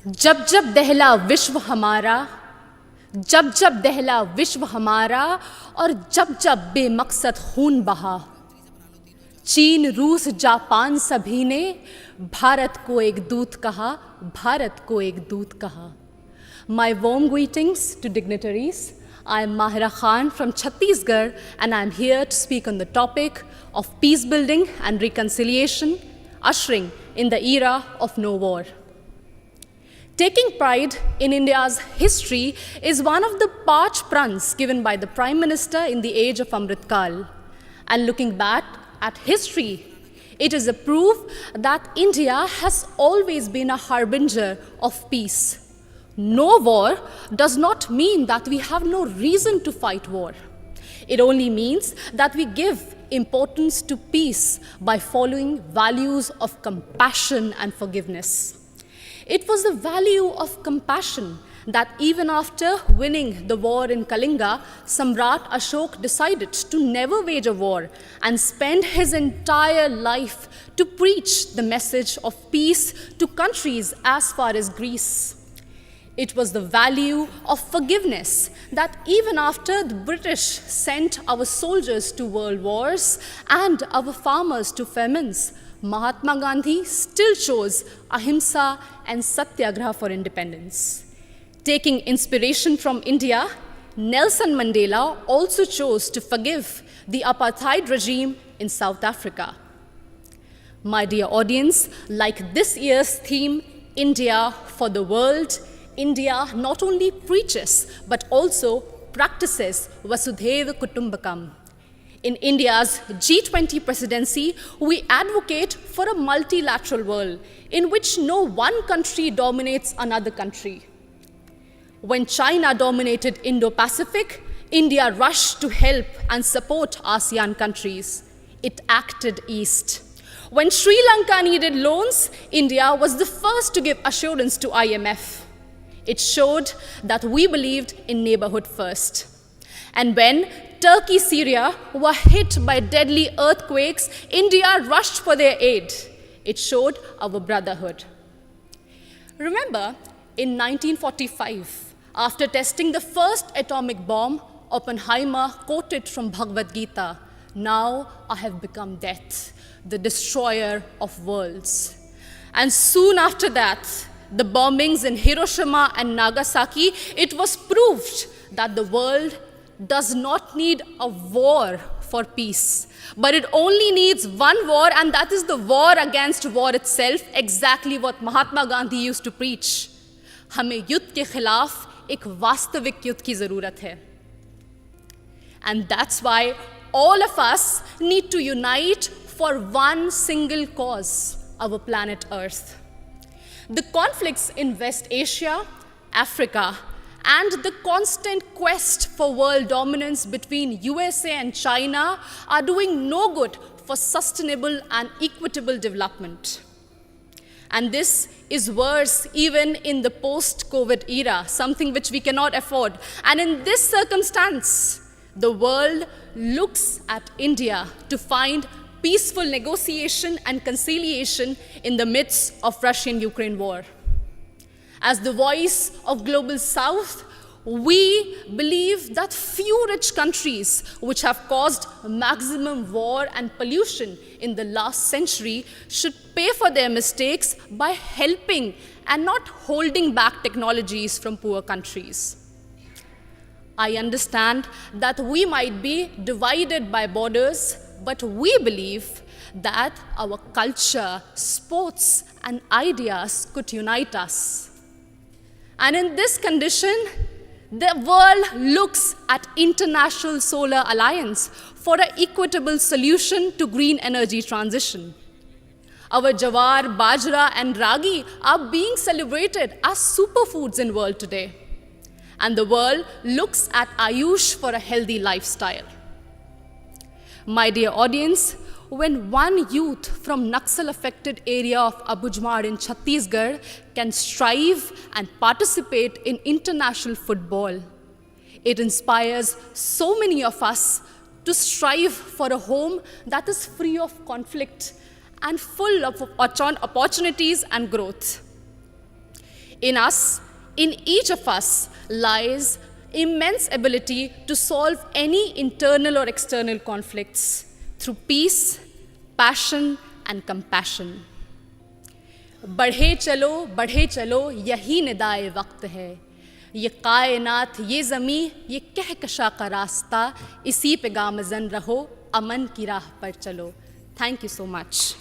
जब जब दहला विश्व हमारा, जब जब दहला विश्व हमारा, और जब जब बेमकसद खून बहा, चीन रूस जापान सभी ने भारत को एक दूत कहा, भारत को एक दूत कहा. My warm greetings to dignitaries. I am Mahira Khan from Chhattisgarh, and I am here to speak on the topic of peace building and reconciliation, ushering in the era of no war. Taking pride in India's history is one of the parch prans given by the Prime Minister in the age of Amrit Kal. And looking back at history, it is a proof that India has always been a harbinger of peace. No war does not mean that we have no reason to fight war. It only means that we give importance to peace by following values of compassion and forgiveness. It was the value of compassion that even after winning the war in Kalinga, Samrat Ashok decided to never wage a war and spend his entire life to preach the message of peace to countries as far as Greece. It was the value of forgiveness that even after the British sent our soldiers to world wars and our farmers to famines, Mahatma Gandhi still chose ahimsa and satyagraha for independence. Taking inspiration from India, Nelson Mandela also chose to forgive the apartheid regime in South Africa. My dear audience, like this year's theme, India for the World, India not only preaches but also practices Vasudhaiva Kutumbakam. In India's G20 presidency, we advocate for a multilateral world in which no one country dominates another country. When China dominated Indo-Pacific, India rushed to help and support ASEAN countries. It acted east. When Sri Lanka needed loans, India was the first to give assurance to IMF. It showed that we believed in neighborhood first. And when Turkey, Syria were hit by deadly earthquakes, India rushed for their aid. It showed our brotherhood. Remember, in 1945, after testing the first atomic bomb, Oppenheimer quoted from Bhagavad Gita, "Now I have become death, the destroyer of worlds." And soon after that, the bombings in Hiroshima and Nagasaki, it was proved that the world does not need a war for peace, but it only needs one war, and that is the war against war itself, exactly what Mahatma Gandhi used to preach. हमें युद्ध के खिलाफ एक वास्तविक युद्ध की ज़रूरत है. And that's why all of us need to unite for one single cause, our planet Earth. The conflicts in West Asia, Africa, and the constant quest for world dominance between USA and China are doing no good for sustainable and equitable development. And this is worse even in the post-COVID era, something which we cannot afford. And in this circumstance, the world looks at India to find peaceful negotiation and conciliation in the midst of Russian-Ukraine war. As the voice of Global South, we believe that few rich countries which have caused maximum war and pollution in the last century should pay for their mistakes by helping and not holding back technologies from poor countries. I understand that we might be divided by borders, but we believe that our culture, sports, and ideas could unite us. And in this condition, the world looks at International Solar Alliance for an equitable solution to green energy transition. Our jawar, bajra, and ragi are being celebrated as superfoods in the world today. And the world looks at Ayush for a healthy lifestyle. My dear audience, when one youth from Naxal-affected area of Abujmar in Chhattisgarh can strive and participate in international football, it inspires so many of us to strive for a home that is free of conflict and full of opportunities and growth. In us, in each of us, lies immense ability to solve any internal or external conflicts through peace, passion, and compassion. बढ़े चलो यही निदाए वक्त है, ये कायनात, ये ज़मी, ये कहकशा का रास्ता, इसी पे गामज़न रहो, अमन की राह पर चलो. Thank you so much.